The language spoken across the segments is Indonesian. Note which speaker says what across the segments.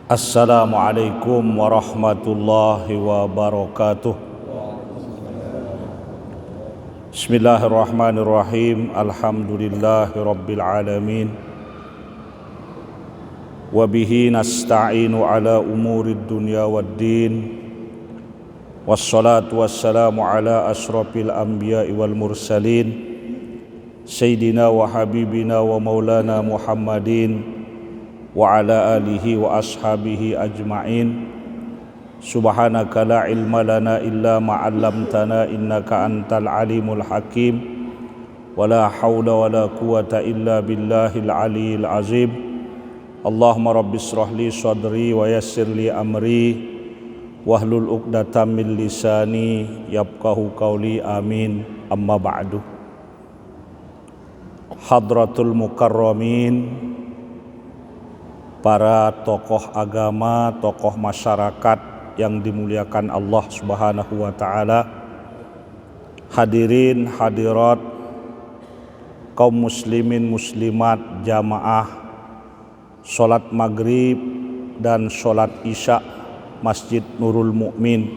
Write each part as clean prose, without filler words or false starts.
Speaker 1: Assalamualaikum warahmatullahi wabarakatuh. Bismillahirrahmanirrahim. Alhamdulillahi rabbil alamin. Wabihi nasta'inu ala umurid dunya waddin. Wassalatu wassalamu ala ashrafil anbiya'i wal mursalin, Sayyidina wa habibina wa maulana Muhammadin wa ala alihi wa ashabihi ajma'in. Subhanaka la ilma lana illa ma 'allamtana innaka antal alimul hakim. Wa la hawla wa la quwata illa billahil aliyyil azim. Allahumma rabbi shrah li sadri wa yassir li amri wahlul 'uqdatam min lisani yafqahu qawli. Amin. Amma ba'du. Hadratul mukarramin, para tokoh agama, tokoh masyarakat yang dimuliakan Allah Subhanahu wa taala, hadirin hadirat, kaum muslimin muslimat jamaah salat maghrib dan salat isya Masjid Nurul Mukmin,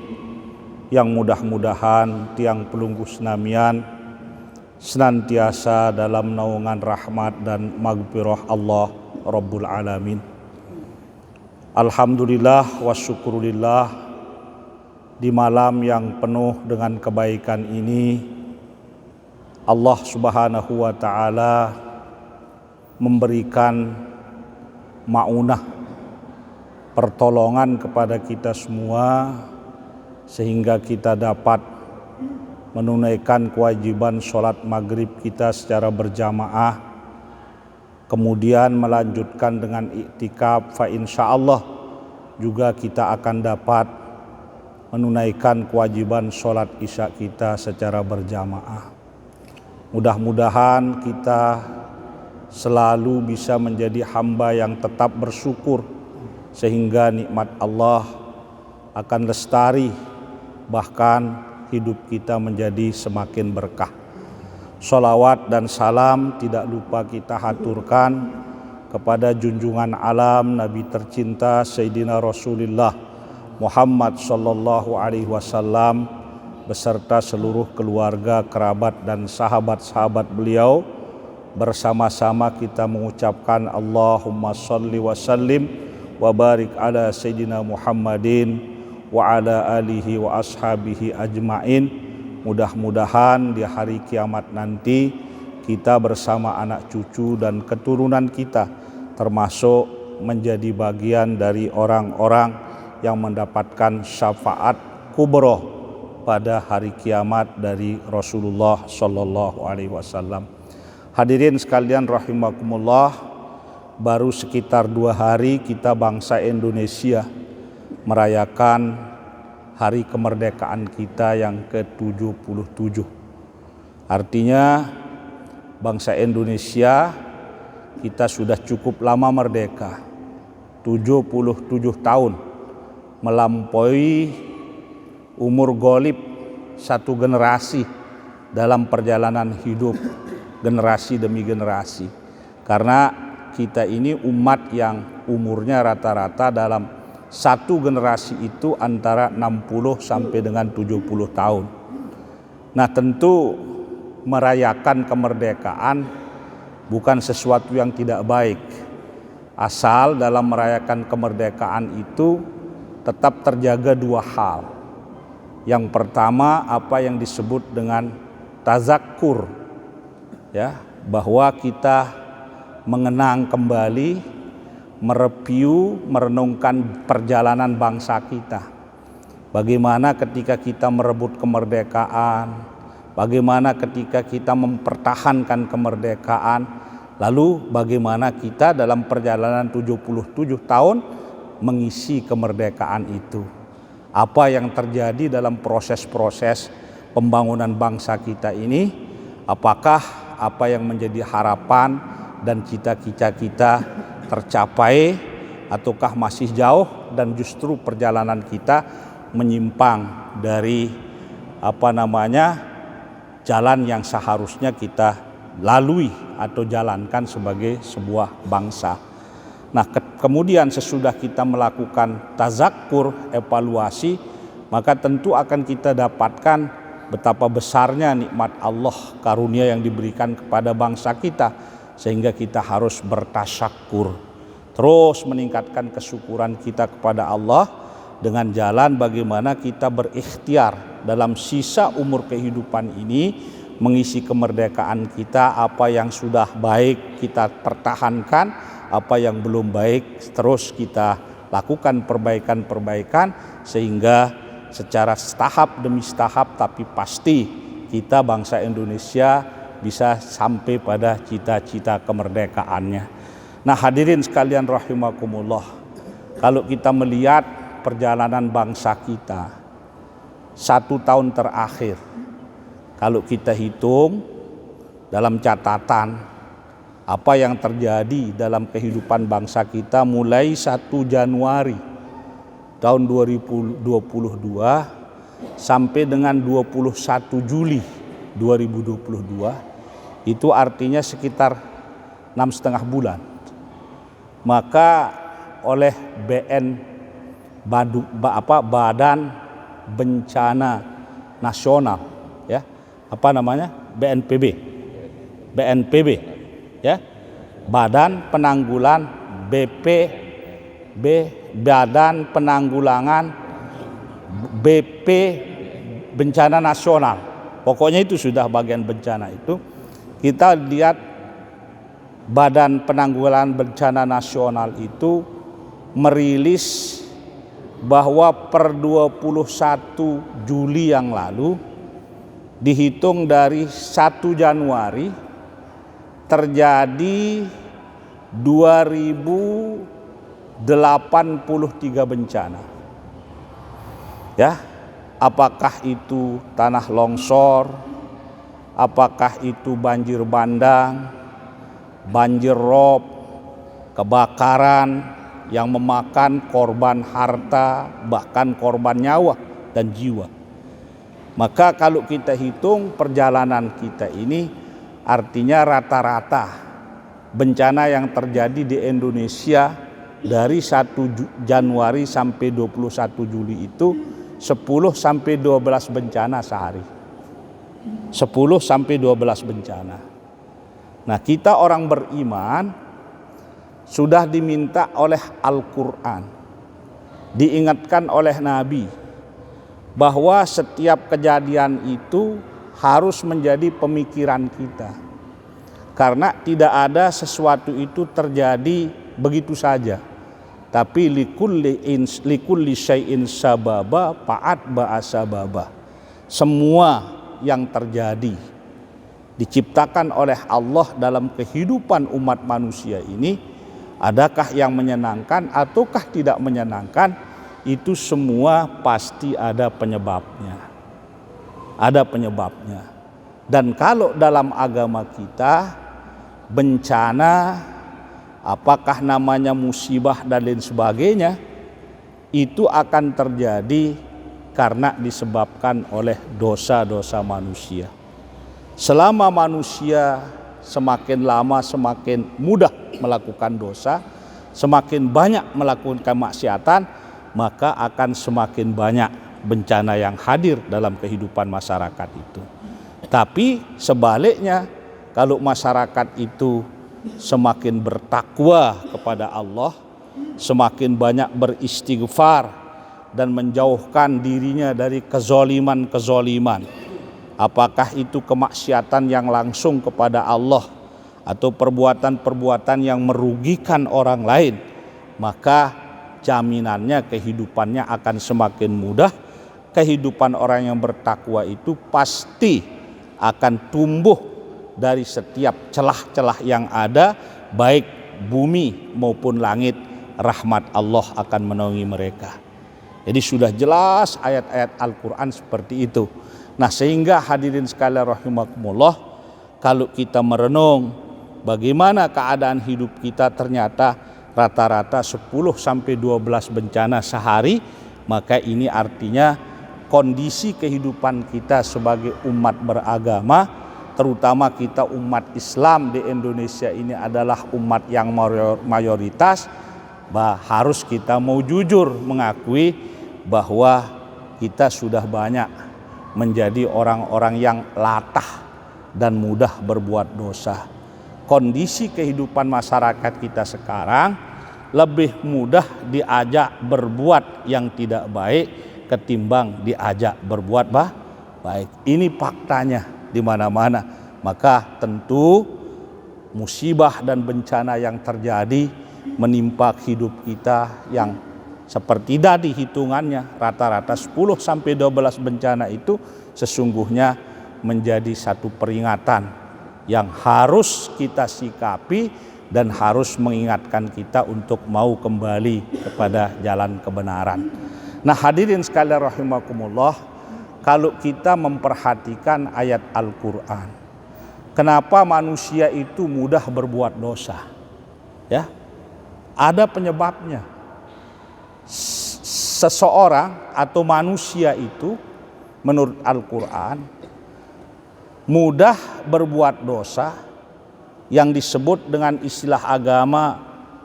Speaker 1: yang mudah-mudahan tiang pelunggu senamian senantiasa dalam naungan rahmat dan maghfirah Allah Rabbul Alamin. Alhamdulillah wa syukurillah, di malam yang penuh dengan kebaikan ini Allah Subhanahu wa taala memberikan maunah, pertolongan kepada kita semua sehingga kita dapat menunaikan kewajiban sholat maghrib kita secara berjamaah, kemudian melanjutkan dengan iktikaf. Fa insyaallah juga kita akan dapat menunaikan kewajiban sholat isya kita secara berjamaah. Mudah-mudahan kita selalu bisa menjadi hamba yang tetap bersyukur, sehingga nikmat Allah akan lestari, bahkan hidup kita menjadi semakin berkah. Sholawat dan salam tidak lupa kita haturkan kepada junjungan alam Nabi tercinta Sayyidina Rasulullah Muhammad sallallahu alaihi wasallam beserta seluruh keluarga, kerabat dan sahabat-sahabat beliau. Bersama-sama kita mengucapkan Allahumma sholli wa sallim wa barik ala Sayyidina Muhammadin wa ala alihi wa ashabihi ajma'in. Mudah-mudahan di hari kiamat nanti kita bersama anak cucu dan keturunan kita termasuk menjadi bagian dari orang-orang yang mendapatkan syafaat kubro pada hari kiamat dari Rasulullah Sallallahu Alaihi Wasallam. Hadirin sekalian rahimakumullah, baru sekitar 2 hari kita bangsa Indonesia merayakan hari kemerdekaan kita yang ke-77. Artinya bangsa Indonesia kita sudah cukup lama merdeka, 77 tahun, melampaui umur golib satu generasi dalam perjalanan hidup generasi demi generasi. Karena kita ini umat yang umurnya rata-rata dalam satu generasi itu antara 60 sampai dengan 70 tahun. Nah, tentu merayakan kemerdekaan bukan sesuatu yang tidak baik, asal dalam merayakan kemerdekaan itu tetap terjaga 2 hal. Yang pertama, apa yang disebut dengan tazakkur, ya, bahwa kita mengenang kembali, mereview, merenungkan perjalanan bangsa kita. Bagaimana ketika kita merebut kemerdekaan, bagaimana ketika kita mempertahankan kemerdekaan, lalu bagaimana kita dalam perjalanan 77 tahun mengisi kemerdekaan itu. Apa yang terjadi dalam proses-proses pembangunan bangsa kita ini, apakah apa yang menjadi harapan dan cita-cita kita tercapai ataukah masih jauh dan justru perjalanan kita menyimpang dari jalan yang seharusnya kita lalui atau jalankan sebagai sebuah bangsa. Nah, kemudian sesudah kita melakukan tazakkur, evaluasi, maka tentu akan kita dapatkan betapa besarnya nikmat Allah, karunia yang diberikan kepada bangsa kita, sehingga kita harus bertasyakur, terus meningkatkan kesyukuran kita kepada Allah dengan jalan bagaimana kita berikhtiar dalam sisa umur kehidupan ini, mengisi kemerdekaan kita. Apa yang sudah baik kita pertahankan, apa yang belum baik terus kita lakukan perbaikan-perbaikan, sehingga secara tahap demi tahap tapi pasti kita bangsa Indonesia bisa sampai pada cita-cita kemerdekaannya. Nah, hadirin sekalian rahimakumullah, kalau kita melihat perjalanan bangsa kita 1 tahun terakhir, kalau kita hitung dalam catatan apa yang terjadi dalam kehidupan bangsa kita mulai 1 Januari tahun 2022 sampai dengan 21 Juli 2022, itu artinya sekitar 6,5 bulan. Maka oleh Badan Bencana Nasional, ya, BNPB, ya, Badan Penanggulangan BP Bencana Nasional, pokoknya itu sudah bagian bencana itu. Kita lihat Badan Penanggulangan Bencana Nasional itu merilis bahwa per 21 Juli yang lalu, dihitung dari 1 Januari terjadi 2083 bencana. Ya, apakah itu tanah longsor, apakah itu banjir bandang, banjir rob, kebakaran yang memakan korban harta, bahkan korban nyawa dan jiwa. Maka kalau kita hitung perjalanan kita ini, artinya rata-rata bencana yang terjadi di Indonesia dari 1 Januari sampai 21 Juli itu 10 sampai 12 bencana sehari. 10 sampai 12 bencana. Nah, kita orang beriman sudah diminta oleh Al-Quran, diingatkan oleh Nabi, bahwa setiap kejadian itu harus menjadi pemikiran kita. Karena tidak ada sesuatu itu terjadi begitu saja. Tapi likulli syai'in sababa fa'at ba'asababa. Semua yang terjadi diciptakan oleh Allah dalam kehidupan umat manusia ini, adakah yang menyenangkan ataukah tidak menyenangkan, itu semua pasti ada penyebabnya. Ada penyebabnya. Dan kalau dalam agama kita, bencana, apakah namanya musibah dan lain sebagainya, itu akan terjadi karena disebabkan oleh dosa-dosa manusia. Selama manusia semakin lama semakin mudah melakukan dosa, semakin banyak melakukan kemaksiatan, maka akan semakin banyak bencana yang hadir dalam kehidupan masyarakat itu. Tapi sebaliknya, kalau masyarakat itu semakin bertakwa kepada Allah, semakin banyak beristighfar dan menjauhkan dirinya dari kezoliman-kezoliman, apakah itu kemaksiatan yang langsung kepada Allah atau perbuatan-perbuatan yang merugikan orang lain, maka jaminannya kehidupannya akan semakin mudah. Kehidupan orang yang bertakwa itu pasti akan tumbuh dari setiap celah-celah yang ada, baik bumi maupun langit. Rahmat Allah akan menaungi mereka. Jadi sudah jelas ayat-ayat Al-Quran seperti itu. Nah, sehingga hadirin sekalian rahimakumullah, kalau kita merenung bagaimana keadaan hidup kita, ternyata rata-rata 10 sampai 12 bencana sehari, maka ini artinya kondisi kehidupan kita sebagai umat beragama terutama kita umat Islam di Indonesia ini adalah umat yang mayoritas, harus kita mau jujur mengakui bahwa kita sudah banyak menjadi orang-orang yang latah dan mudah berbuat dosa. Kondisi kehidupan masyarakat kita sekarang lebih mudah diajak berbuat yang tidak baik ketimbang diajak berbuat baik. Ini faktanya di mana-mana. Maka tentu musibah dan bencana yang terjadi menimpa hidup kita yang seperti tadi hitungannya rata-rata 10 sampai 12 bencana itu sesungguhnya menjadi satu peringatan yang harus kita sikapi dan harus mengingatkan kita untuk mau kembali kepada jalan kebenaran. Nah, hadirin sekalian rahimakumullah, kalau kita memperhatikan ayat Al-Qur'an, kenapa manusia itu mudah berbuat dosa? Ya. Ada penyebabnya. Seseorang atau manusia itu menurut Al-Qur'an mudah berbuat dosa yang disebut dengan istilah agama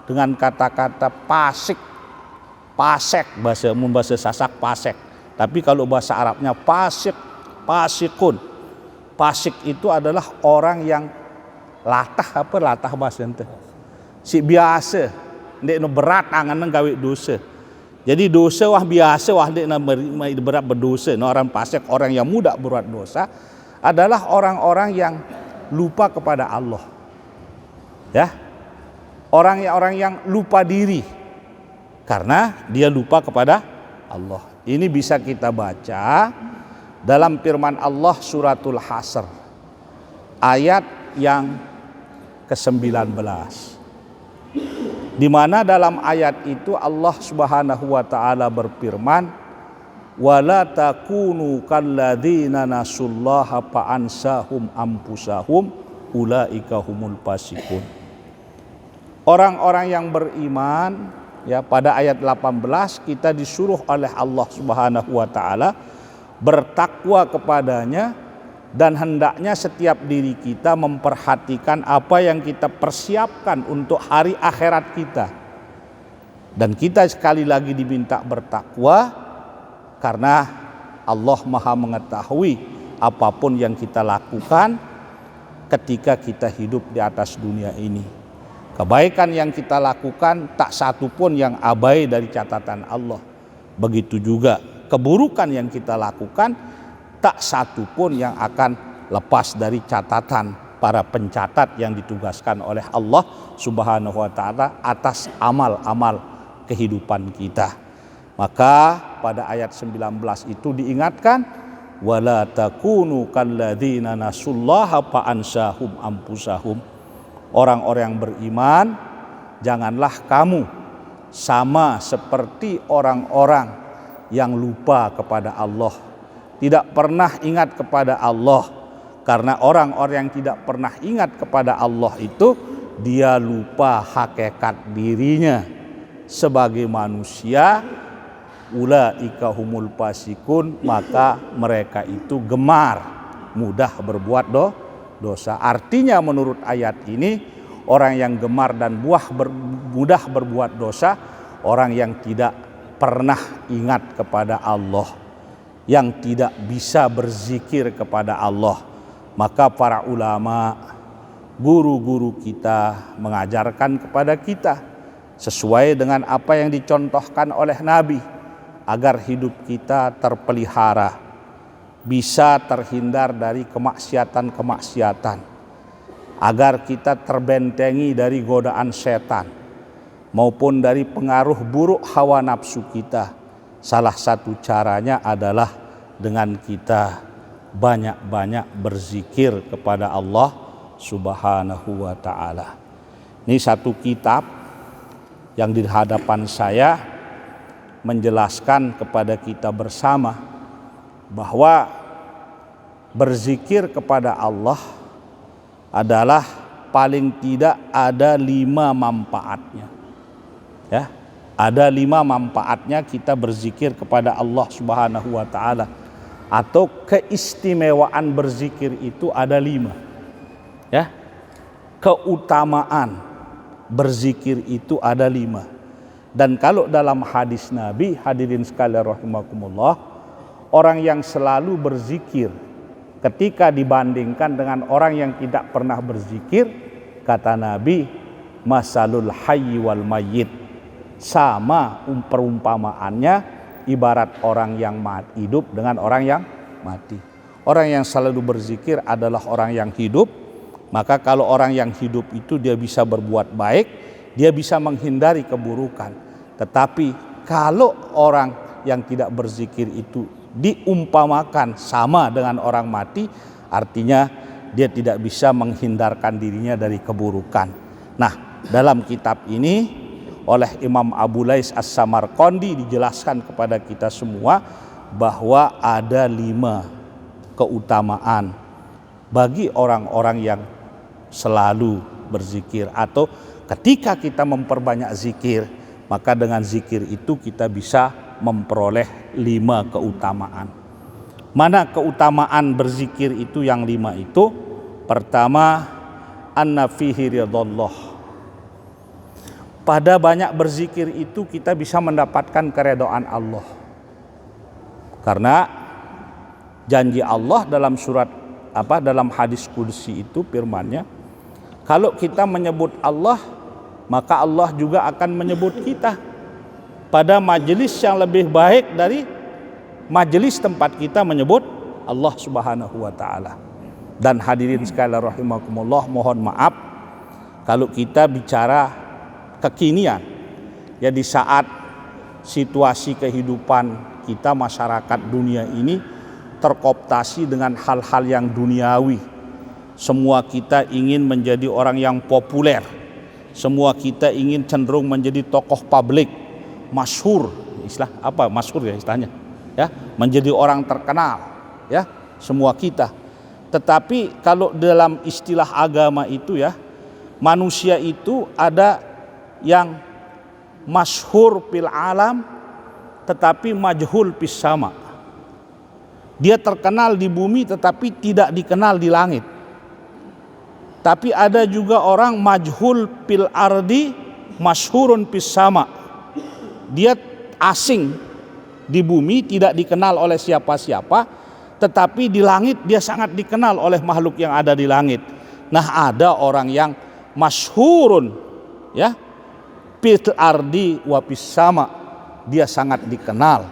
Speaker 1: dengan kata-kata pasek bahasa Sasak pasek, tapi kalau bahasa Arabnya pasikun. Pasik itu adalah orang yang latah bahasa ente. Si biasa ndek no berat angan gawe dosa. Jadi dosa wah biasa wah ndek na berat berdosa. No, orang pasik, orang yang mudah berbuat dosa adalah orang-orang yang lupa kepada Allah. Ya. Orang-orang yang lupa diri karena dia lupa kepada Allah. Ini bisa kita baca dalam firman Allah suratul Hasr ayat yang ke-19. Di mana dalam ayat itu Allah Subhanahu wa taala berfirman, wala takunu kalladzina nasullaha fa'ansahum anfusahum ulaika humul fasikun. Orang-orang yang beriman, ya, pada ayat 18 kita disuruh oleh Allah Subhanahu wa taala bertakwa kepadanya dan hendaknya setiap diri kita memperhatikan apa yang kita persiapkan untuk hari akhirat kita. Dan kita sekali lagi diminta bertakwa karena Allah Maha mengetahui apapun yang kita lakukan ketika kita hidup di atas dunia ini. Kebaikan yang kita lakukan tak satu pun yang abai dari catatan Allah. Begitu juga keburukan yang kita lakukan tak satu pun yang akan lepas dari catatan para pencatat yang ditugaskan oleh Allah Subhanahu wa taala atas amal-amal kehidupan kita. Maka pada ayat 19 itu diingatkan, wala takunu kalladzina nasullaha fa'ansahum anfusahum. Orang-orang yang beriman, janganlah kamu sama seperti orang-orang yang lupa kepada Allah, tidak pernah ingat kepada Allah. Karena orang-orang yang tidak pernah ingat kepada Allah itu dia lupa hakikat dirinya sebagai manusia. Ulaika humul fasikun, maka mereka itu gemar mudah berbuat dosa. Artinya menurut ayat ini, orang yang gemar dan mudah berbuat dosa, orang yang tidak pernah ingat kepada Allah, yang tidak bisa berzikir kepada Allah. Maka para ulama, guru-guru kita mengajarkan kepada kita sesuai dengan apa yang dicontohkan oleh Nabi, agar hidup kita terpelihara, bisa terhindar dari kemaksiatan-kemaksiatan, agar kita terbentengi dari godaan setan maupun dari pengaruh buruk hawa nafsu kita. Salah satu caranya adalah dengan kita banyak-banyak berzikir kepada Allah Subhanahu wa taala. Ini satu kitab yang di hadapan saya menjelaskan kepada kita bersama bahwa berzikir kepada Allah adalah paling tidak ada 5 manfaatnya. Ya, ada 5 manfaatnya kita berzikir kepada Allah Subhanahu wa taala. atau keistimewaan berzikir itu ada 5. Ya. Keutamaan berzikir itu ada 5. Dan kalau dalam hadis Nabi, hadirin sekalian rahimakumullah, orang yang selalu berzikir ketika dibandingkan dengan orang yang tidak pernah berzikir, kata Nabi, masalul hayyi wal mayyit, sama perumpamaannya ibarat orang yang hidup dengan orang yang mati. Orang yang selalu berzikir adalah orang yang hidup. Maka kalau orang yang hidup itu dia bisa berbuat baik, dia bisa menghindari keburukan. Tetapi kalau orang yang tidak berzikir itu diumpamakan sama dengan orang mati, artinya dia tidak bisa menghindarkan dirinya dari keburukan. Nah, dalam kitab ini oleh Imam Abu Lais As-Samarqandi dijelaskan kepada kita semua bahwa ada 5 keutamaan bagi orang-orang yang selalu berzikir, atau ketika kita memperbanyak zikir, maka dengan zikir itu kita bisa memperoleh 5 keutamaan. Mana keutamaan berzikir itu yang 5 itu? Pertama, anna fihi ridallah. Pada banyak berzikir itu kita bisa mendapatkan keredaan Allah. Karena janji Allah dalam dalam hadis qudsi itu firman-Nya, kalau kita menyebut Allah, maka Allah juga akan menyebut kita pada majelis yang lebih baik dari majelis tempat kita menyebut Allah Subhanahu wa taala. Dan hadirin sekalian rahimakumullah, mohon maaf kalau kita bicara kekinian, ya, di saat situasi kehidupan kita, masyarakat dunia ini terkooptasi dengan hal-hal yang duniawi. Semua kita ingin menjadi orang yang populer, semua kita ingin cenderung menjadi tokoh publik, masyhur, masyhur ya istilahnya, ya, menjadi orang terkenal, ya, semua kita. Tetapi kalau dalam istilah agama itu, ya, manusia itu ada yang masyhur fil alam tetapi majhul fis sama. Dia terkenal di bumi tetapi tidak dikenal di langit. Tapi ada juga orang majhul fil ardi masyhurun fis sama. Dia asing di bumi, tidak dikenal oleh siapa-siapa, tetapi di langit dia sangat dikenal oleh makhluk yang ada di langit. Nah, ada orang yang masyhurun, ya, fil ardi wa fis sama, dia sangat dikenal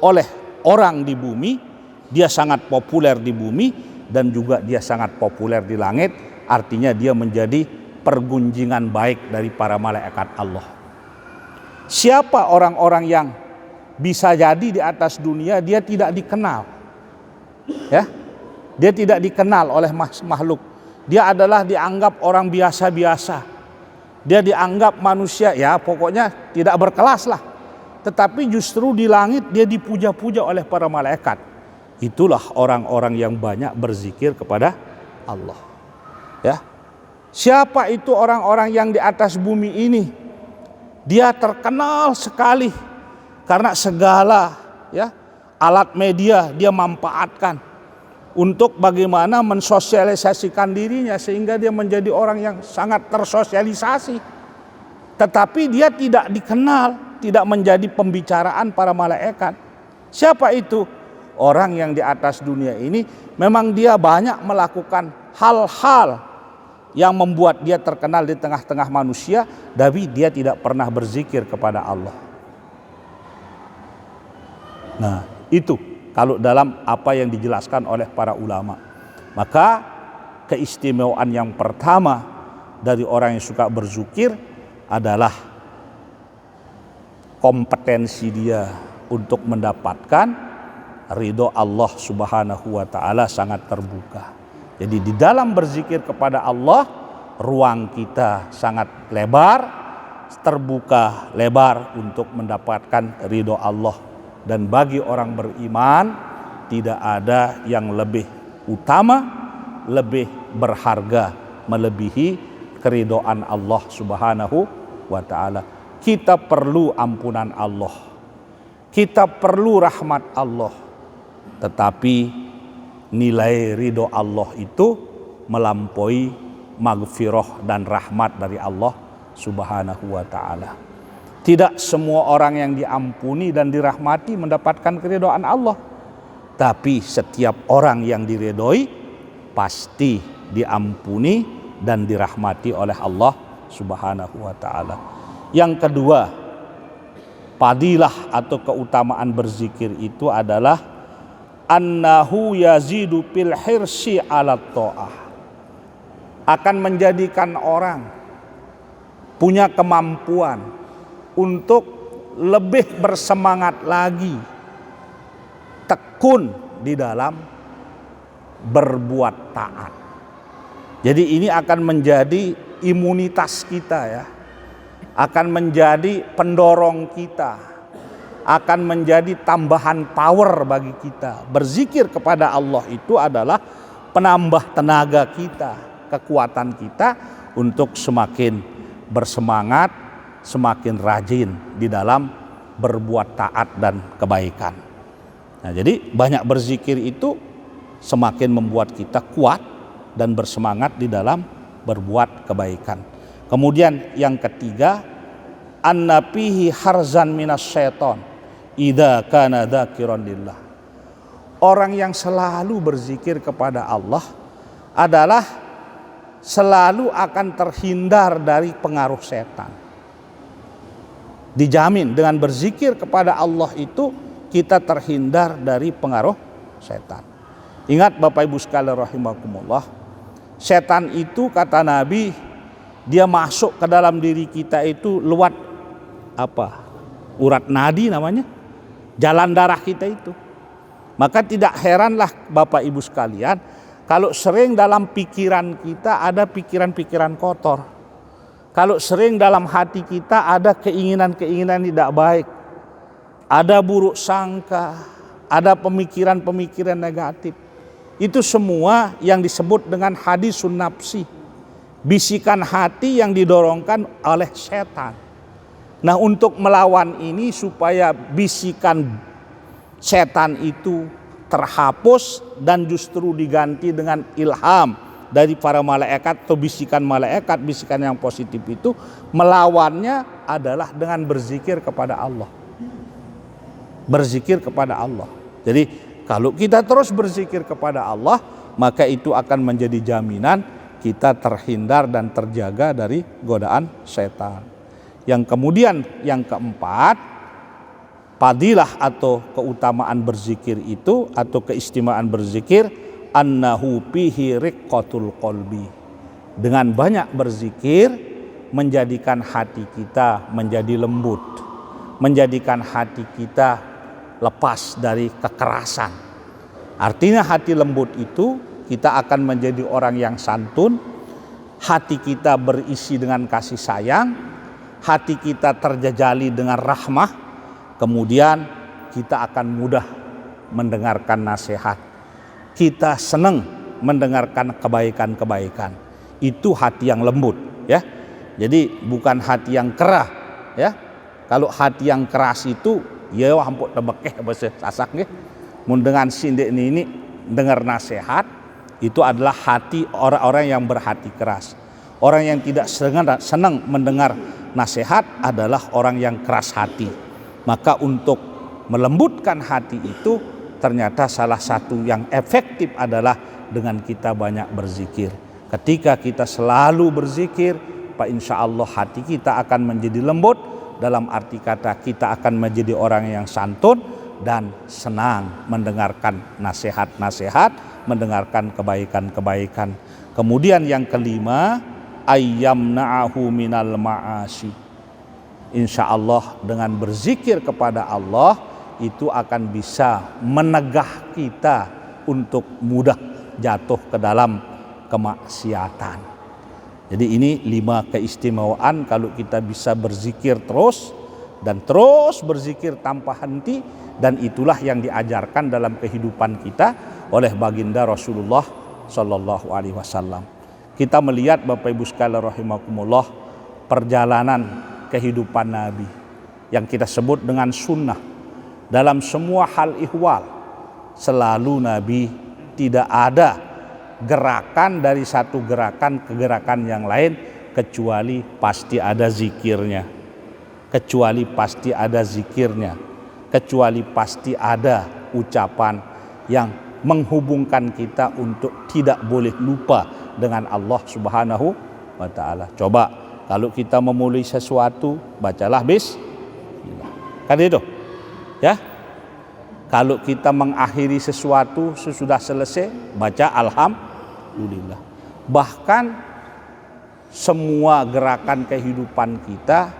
Speaker 1: oleh orang di bumi, dia sangat populer di bumi, dan juga dia sangat populer di langit. Artinya dia menjadi pergunjingan baik dari para malaikat Allah. Siapa orang-orang yang bisa jadi di atas dunia dia tidak dikenal, ya, dia tidak dikenal oleh makhluk. Dia adalah dianggap orang biasa-biasa. Dia dianggap manusia, ya, pokoknya tidak berkelas lah. Tetapi justru di langit dia dipuja-puja oleh para malaikat. Itulah orang-orang yang banyak berzikir kepada Allah. Ya. Siapa itu orang-orang yang di atas bumi ini? Dia terkenal sekali karena segala, ya, alat media dia manfaatkan untuk bagaimana mensosialisasikan dirinya sehingga dia menjadi orang yang sangat tersosialisasi. Tetapi dia tidak dikenal, tidak menjadi pembicaraan para malaikat. Siapa itu? Orang yang di atas dunia ini memang dia banyak melakukan hal-hal yang membuat dia terkenal di tengah-tengah manusia, tapi dia tidak pernah berzikir kepada Allah. Nah, itu kalau dalam apa yang dijelaskan oleh para ulama. Maka keistimewaan yang pertama dari orang yang suka berzikir adalah kompetensi dia untuk mendapatkan ridho Allah Subhanahu wa taala sangat terbuka. Jadi di dalam berzikir kepada Allah, ruang kita sangat lebar, terbuka lebar untuk mendapatkan ridho Allah. Dan bagi orang beriman tidak ada yang lebih utama, lebih berharga melebihi keridhaan Allah Subhanahu wa taala. Kita perlu ampunan Allah. Kita perlu rahmat Allah. tetapi nilai ridho Allah itu melampaui maghfirah dan rahmat dari Allah Subhanahu wa ta'ala. Tidak semua orang yang diampuni dan dirahmati mendapatkan keridhaan Allah, tapi setiap orang yang diridhoi pasti diampuni dan dirahmati oleh Allah Subhanahu wa ta'ala. Yang kedua, fadilah atau keutamaan berzikir itu adalah annahu yazidu fil hirsi ala ta'ah, akan menjadikan orang punya kemampuan untuk lebih bersemangat lagi, tekun di dalam berbuat taat. Jadi ini akan menjadi imunitas kita ya, akan menjadi pendorong kita, akan menjadi tambahan power bagi kita. Berzikir kepada Allah itu adalah penambah tenaga kita, kekuatan kita untuk semakin bersemangat, semakin rajin di dalam berbuat taat dan kebaikan. Nah, jadi banyak berzikir itu semakin membuat kita kuat dan bersemangat di dalam berbuat kebaikan. Kemudian yang ketiga, anna fihi harzan minas syaiton idza kana dzakiran lillah. Orang yang selalu berzikir kepada Allah adalah selalu akan terhindar dari pengaruh setan. Dijamin dengan berzikir kepada Allah itu kita terhindar dari pengaruh setan. Ingat Bapak Ibu sekalian rahimakumullah, setan itu kata Nabi, dia masuk ke dalam diri kita itu lewat urat nadi namanya, jalan darah kita itu. Maka tidak heranlah Bapak Ibu sekalian kalau sering dalam pikiran kita ada pikiran-pikiran kotor. Kalau sering dalam hati kita ada keinginan-keinginan tidak baik, ada buruk sangka, ada pemikiran-pemikiran negatif. Itu semua yang disebut dengan hadisun nafsi, bisikan hati yang didorongkan oleh setan. Nah, untuk melawan ini supaya bisikan setan itu terhapus dan justru diganti dengan ilham dari para malaikat atau bisikan malaikat, bisikan yang positif itu, melawannya adalah dengan berzikir kepada Allah. Berzikir kepada Allah. Jadi kalau kita terus berzikir kepada Allah, maka itu akan menjadi jaminan kita terhindar dan terjaga dari godaan setan. Yang kemudian yang keempat, fadilah atau keutamaan berzikir itu atau keistimewaan berzikir, annahu fihi riqqatul qalbi. Dengan banyak berzikir menjadikan hati kita menjadi lembut, menjadikan hati kita lepas dari kekerasan. Artinya hati lembut itu kita akan menjadi orang yang santun, hati kita berisi dengan kasih sayang, hati kita terjajali dengan rahmah, kemudian kita akan mudah mendengarkan nasihat. Kita senang mendengarkan kebaikan-kebaikan. Itu hati yang lembut ya. Jadi bukan hati yang kerah ya. Kalau hati yang keras itu ya hampuk tebekeh bahasa sasak nggih. Mun dengan sindik ini dengar nasihat, itu adalah hati orang-orang yang berhati keras. Orang yang tidak senang mendengar nasihat adalah orang yang keras hati. Maka untuk melembutkan hati itu ternyata salah satu yang efektif adalah dengan kita banyak berzikir. Ketika kita selalu berzikir, Pak, insya Allah hati kita akan menjadi lembut. Dalam arti kata kita akan menjadi orang yang santun dan senang mendengarkan nasihat-nasihat, mendengarkan kebaikan-kebaikan. Kemudian yang kelima, ayyamna'ahu minal ma'asi. Insya Allah dengan berzikir kepada Allah itu akan bisa menegah kita untuk mudah jatuh ke dalam kemaksiatan. Jadi ini 5 keistimewaan kalau kita bisa berzikir terus dan terus berzikir tanpa henti, dan itulah yang diajarkan dalam kehidupan kita oleh baginda Rasulullah Shallallahu Alaihi Wasallam. Kita melihat Bapak Ibu sekalian rahimakumullah perjalanan kehidupan Nabi yang kita sebut dengan sunnah. Dalam semua hal ihwal, selalu Nabi tidak ada gerakan dari satu gerakan ke gerakan yang lain kecuali pasti ada zikirnya, kecuali pasti ada zikirnya, kecuali pasti ada ucapan yang menghubungkan kita untuk tidak boleh lupa dengan Allah Subhanahu wa ta'ala. Coba kalau kita memulai sesuatu, bacalah bismillah. Kan itu? Ya. Kalau kita mengakhiri sesuatu sesudah selesai, baca alhamdulillah. Bahkan semua gerakan kehidupan kita,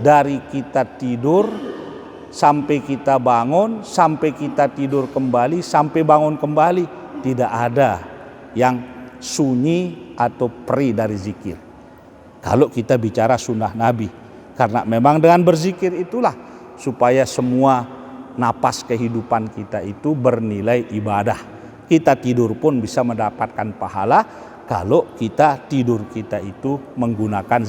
Speaker 1: dari kita tidur sampai kita bangun, sampai kita tidur kembali, sampai bangun kembali, tidak ada yang sunyi atau pri dari zikir. Kalau kita bicara sunnah Nabi, karena memang dengan berzikir itulah supaya semua napas kehidupan kita itu bernilai ibadah. Kita tidur pun bisa mendapatkan pahala kalau kita tidur kita itu menggunakan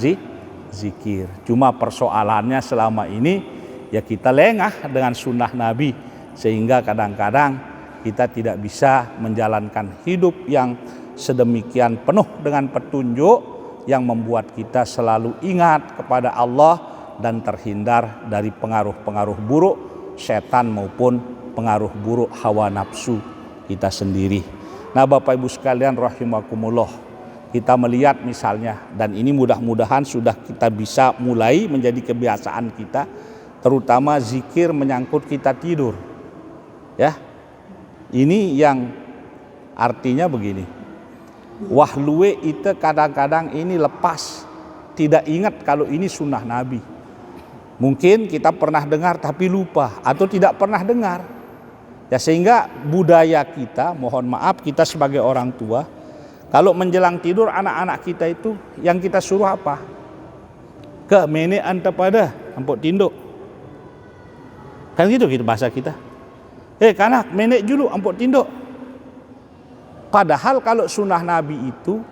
Speaker 1: zikir. Cuma persoalannya selama ini ya kita lengah dengan sunnah Nabi, sehingga kadang-kadang kita tidak bisa menjalankan hidup yang sedemikian penuh dengan petunjuk yang membuat kita selalu ingat kepada Allah dan terhindar dari pengaruh-pengaruh buruk setan maupun pengaruh buruk hawa nafsu kita sendiri. Nah, Bapak Ibu sekalian rahimakumullah, kita melihat misalnya, dan ini mudah-mudahan sudah kita bisa mulai menjadi kebiasaan kita, terutama zikir menyangkut kita tidur. Ya. Ini yang artinya begini. Wahluwe itu kadang-kadang ini lepas, tidak ingat kalau ini sunnah Nabi. Mungkin kita pernah dengar tapi lupa atau tidak pernah dengar. Ya, sehingga budaya kita, mohon maaf kita sebagai orang tua, kalau menjelang tidur anak-anak kita itu yang kita suruh apa? Ke mene anta pada ampok tinduk. Kan gitu bahasa kita. Kanak mene dulu ampok tinduk. Padahal kalau sunnah Nabi itu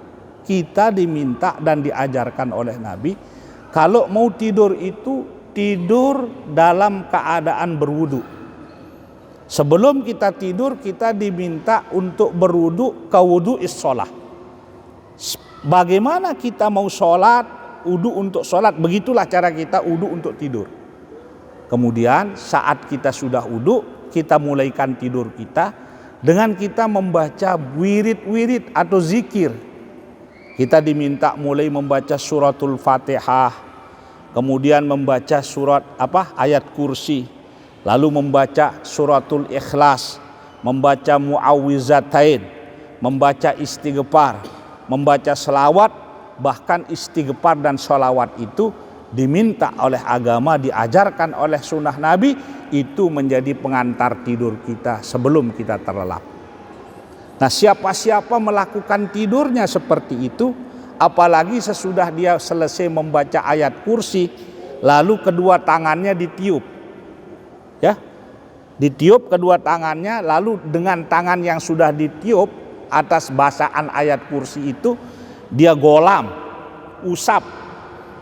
Speaker 1: kita diminta dan diajarkan oleh Nabi, kalau mau tidur itu tidur dalam keadaan berwudu. Sebelum kita tidur kita diminta untuk berwudu ke wudu'is sholat. Bagaimana kita mau sholat, wudu untuk sholat, begitulah cara kita wudu untuk tidur. Kemudian saat kita sudah wudu, kita mulaikan tidur kita dengan kita membaca wirid-wirid atau zikir. Kita diminta mulai membaca suratul Fatihah, kemudian membaca surat ayat kursi, lalu membaca suratul Ikhlas, membaca muawwizatain, membaca istighfar, membaca selawat. Bahkan istighfar dan selawat itu diminta oleh agama, diajarkan oleh sunnah Nabi, itu menjadi pengantar tidur kita sebelum kita terlelap. Nah, siapa-siapa melakukan tidurnya seperti itu, apalagi sesudah dia selesai membaca ayat kursi, lalu kedua tangannya ditiup. Ya, ditiup kedua tangannya, lalu dengan tangan yang sudah ditiup atas bacaan ayat kursi itu dia golam, usap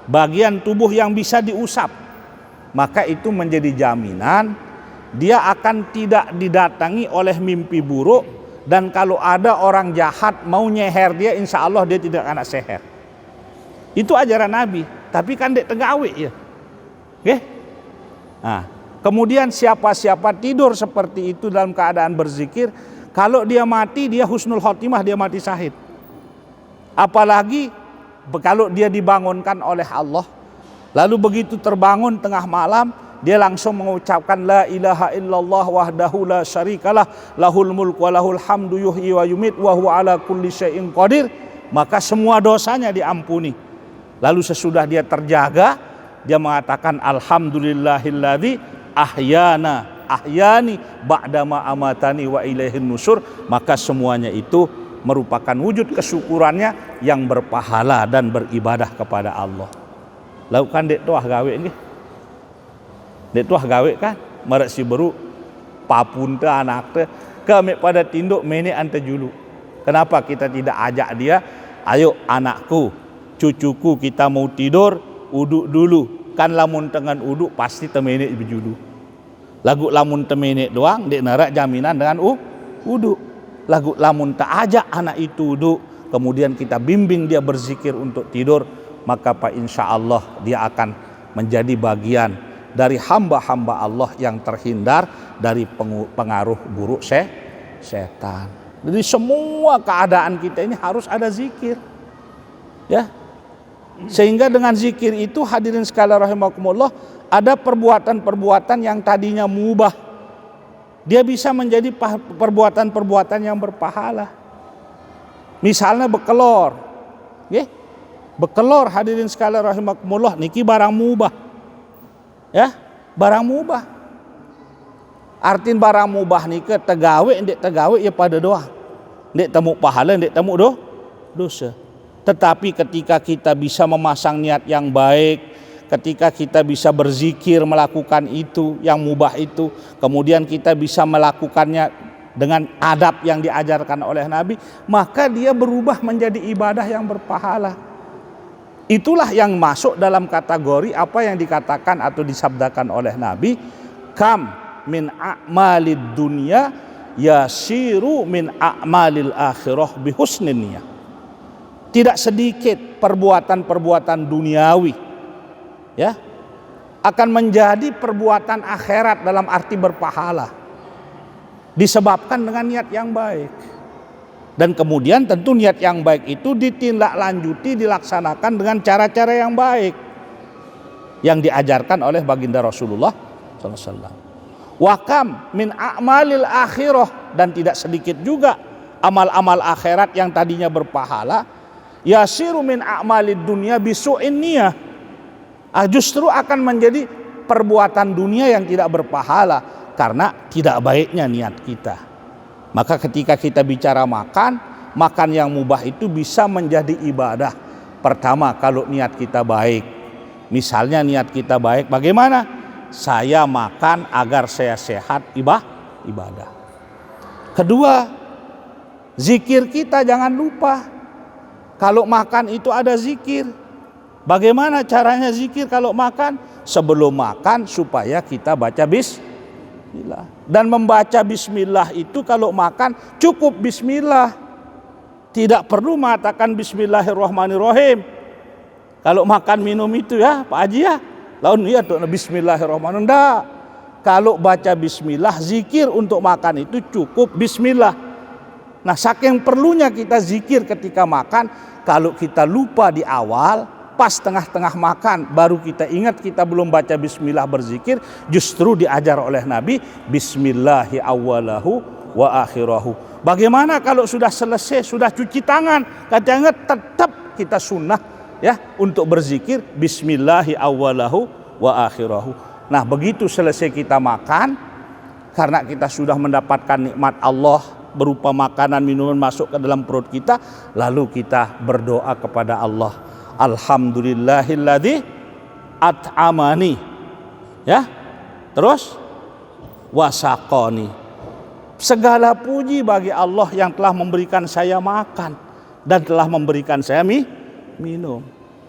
Speaker 1: bagian tubuh yang bisa diusap, maka itu menjadi jaminan dia akan tidak didatangi oleh mimpi buruk, dan kalau ada orang jahat mau nyeher dia, insya Allah dia tidak akan seher. Itu ajaran Nabi, tapi kan dek tegawe ya. Oke? Nah, kemudian siapa-siapa tidur seperti itu dalam keadaan berzikir, kalau dia mati dia husnul khotimah, dia mati syahid. Apalagi kalau dia dibangunkan oleh Allah, lalu begitu terbangun tengah malam, dia langsung mengucapkan la ilaha illallah wahdahu la syarikalah lahul mulku wa lahul hamdu yuhyi wa yumit wa huwa ala kulli syai'in qadir, maka semua dosanya diampuni. Lalu sesudah dia terjaga, dia mengatakan alhamdulillahilladzi ahyani ba'dama amatani wa ilaihin nusur, maka semuanya itu merupakan wujud kesyukurannya yang berpahala dan beribadah kepada Allah. Lakukan dek tuah gawe nggih. Dek tuah gawe kan merek si beru papun teh anak teh kami pada tinduk mene ante julu. Kenapa kita tidak ajak dia, ayo anakku, cucuku, kita mau tidur uduk dulu. Kan lamun tengan uduk pasti temene berjulu. Lagu lamun temenit doang dek narak jaminan dengan wudu. Lagu lamun tak ajak anak itu wudu, kemudian kita bimbing dia berzikir untuk tidur, maka Pak insya Allah dia akan menjadi bagian dari hamba-hamba Allah yang terhindar dari pengaruh buruk setan. Jadi semua keadaan kita ini harus ada zikir, ya. Sehingga dengan zikir itu hadirin sekalian rahimakumullah, ada perbuatan-perbuatan yang tadinya mubah, dia bisa menjadi perbuatan-perbuatan yang berpahala. Misalnya bekelor, ya. Bekelor hadirin sekalian rahimakumullah niki barang mubah. Ya, barang mubah. Artin barang mubah niki tegawe ndek tegawe ya pada doa. Ndek temu pahala, ndek temu dosa. Tetapi ketika kita bisa memasang niat yang baik, ketika kita bisa berzikir melakukan itu yang mubah itu, kemudian kita bisa melakukannya dengan adab yang diajarkan oleh Nabi, maka dia berubah menjadi ibadah yang berpahala. Itulah yang masuk dalam kategori apa yang dikatakan atau disabdakan oleh Nabi, kam min a'malid dunya yasiru min a'malil akhirah bihusnin niyah. Tidak sedikit perbuatan-perbuatan duniawi, ya, akan menjadi perbuatan akhirat dalam arti berpahala, disebabkan dengan niat yang baik. Dan kemudian tentu niat yang baik itu ditindaklanjuti, dilaksanakan dengan cara-cara yang baik yang diajarkan oleh baginda Rasulullah SAW. Wakam min a'malil akhirah, dan tidak sedikit juga amal-amal akhirat yang tadinya berpahala, yasiru min a'malid dunya bisu'in niyah, justru akan menjadi perbuatan dunia yang tidak berpahala karena tidak baiknya niat kita. Maka ketika kita bicara makan yang mubah itu bisa menjadi ibadah. Pertama, kalau niat kita baik. Misalnya niat kita baik, bagaimana? Saya makan agar saya sehat, ibadah. Kedua, zikir kita jangan lupa. Kalau makan itu ada zikir. Bagaimana caranya zikir kalau makan? Sebelum makan supaya kita baca bismillah. Dan membaca bismillah itu kalau makan cukup bismillah. Tidak perlu mengatakan bismillahirrahmanirrahim. Kalau makan minum itu ya Pak Haji ya, laun iya tuh bismillahirrahmanirrahim. Enggak. Kalau baca bismillah, zikir untuk makan itu cukup bismillah. Nah, saking perlunya kita zikir ketika makan, kalau kita lupa di awal, pas tengah-tengah makan baru kita ingat kita belum baca bismillah berzikir, justru diajar oleh Nabi bismillahi awwalahu wa akhirahu. Bagaimana kalau sudah selesai, sudah cuci tangan, katanya tetap kita sunnah ya untuk berzikir bismillahi awwalahu wa akhirahu. Nah, begitu selesai kita makan, karena kita sudah mendapatkan nikmat Allah berupa makanan minuman masuk ke dalam perut kita, lalu kita berdoa kepada Allah, alhamdulillahilladzi at'amani, ya, terus wasaqani. Segala puji bagi Allah yang telah memberikan saya makan dan telah memberikan saya minum,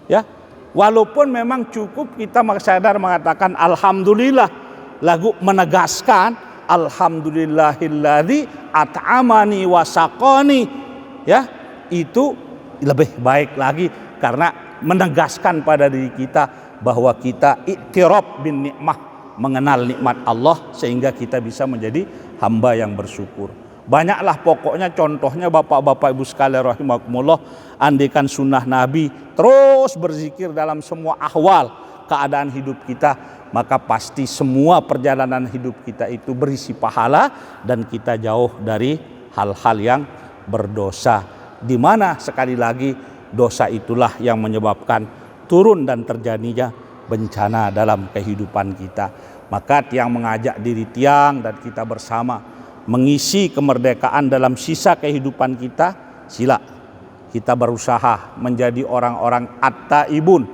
Speaker 1: ya. Walaupun memang cukup kita sadar mengatakan alhamdulillah, lagu menegaskan alhamdulillahilladzi at'amani wasaqani, ya, itu lebih baik lagi karena menegaskan pada diri kita bahwa kita iktiraf bin nikmah, mengenal nikmat Allah sehingga kita bisa menjadi hamba yang bersyukur. Banyaklah pokoknya contohnya bapak-bapak ibu sekalian rahimakumullah, andaikan sunnah Nabi terus berzikir dalam semua ahwal keadaan hidup kita, maka pasti semua perjalanan hidup kita itu berisi pahala dan kita jauh dari hal-hal yang berdosa, di mana sekali lagi dosa itulah yang menyebabkan turun dan terjadinya bencana dalam kehidupan kita. Maka tiang mengajak diri tiang dan kita bersama mengisi kemerdekaan dalam sisa kehidupan kita. Sila kita berusaha menjadi orang-orang at-taibun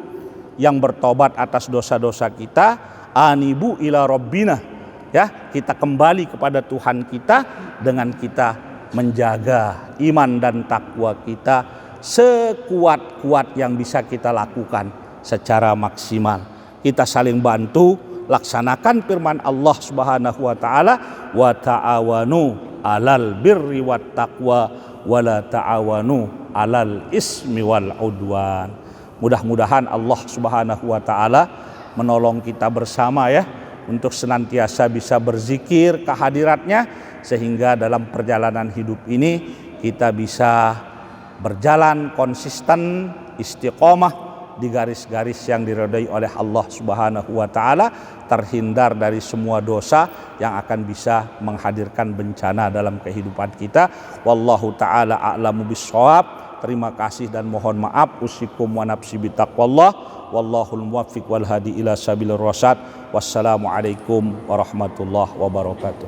Speaker 1: yang bertobat atas dosa-dosa kita, anibu ila rabbina, ya, kita kembali kepada Tuhan kita dengan kita menjaga iman dan takwa kita sekuat-kuat yang bisa kita lakukan secara maksimal. Kita saling bantu laksanakan firman Allah Subhanahu wa taala, wa ta'awanu alal birri wat taqwa wa la ta'awanu alal ismi wal udwan. Mudah-mudahan Allah Subhanahu wa taala menolong kita bersama ya untuk senantiasa bisa berzikir kehadiratnya, sehingga dalam perjalanan hidup ini kita bisa berjalan konsisten, istiqomah di garis-garis yang diridhai oleh Allah Subhanahu wa taala, terhindar dari semua dosa yang akan bisa menghadirkan bencana dalam kehidupan kita. Wallahu taala a'lamu bissawab. Terima kasih dan mohon maaf. Usikum wa nafsi bitaqwallah. Wallahul muwaffiq wal hadi ila sabilir rasyad. Wassalamualaikum warahmatullahi wabarakatuh.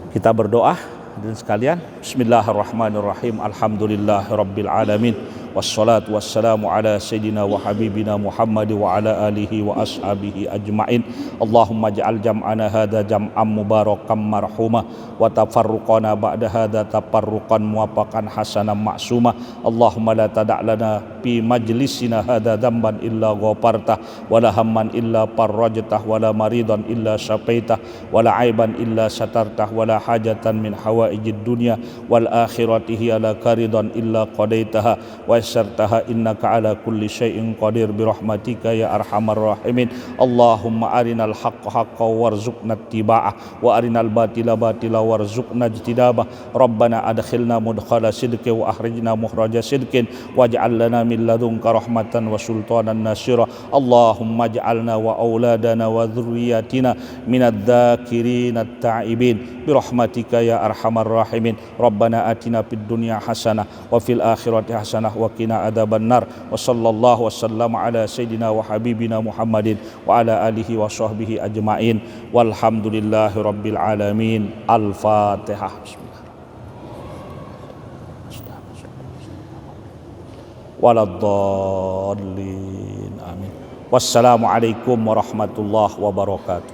Speaker 1: Kita berdoa hadirin sekalian. Bismillahirrahmanirrahim. Alhamdulillahirabbil alamin. Wassalatu wassalamu ala sayyidina wa habibina Muhammad wa ala alihi wa ashabihi ajma'in. Allahumma ja'al jam'ana hadha jam'an mubarakan marhumah wa tafarruqana ba'da hadha tafarruqan muwafaqan hasanan ma'sumah. Allahumma la tada' lana fi majlisina hadha dhanban illa ghafartah wa la hamman illa farrajtah wa la maridan illa syafaitah wa la aiban illa satartah wa la hajatan min hawaijid dunya wal akhirati hiya la karidan illa qadaitaha wa yassartaha innaka ala kulli syai'in qadir bi rahmatika ya arhamar rahimin. Allahumma arinal haqqa haqqan warzuqna ittiba'ah wa arinal batila batila warzuqna ijtinabah. Rabbana adkhilna mudkhala sidqin wa akhrijna mukhraja sidqin waj'al lana min ladunka rahmatan wa sultanan nasira. Allahumma ij'alna wa auladana wa dhurriyyatina minadz dzakirin at-ta'ibin bi rahmatika ya arhamar rahimin. Rabbana atina fid dunya hasanah wa fil akhirati hasanah wa qina adzabannar. Wa sallallahu wasallam ala sayyidina wa habibina Muhammadin wa ala alihi wa sahbihi ajma'in. Walhamdulillahi rabbil alamin. Al-Fatihah. Waladdallin. Amin. Wassalamualaikum warahmatullahi wabarakatuh.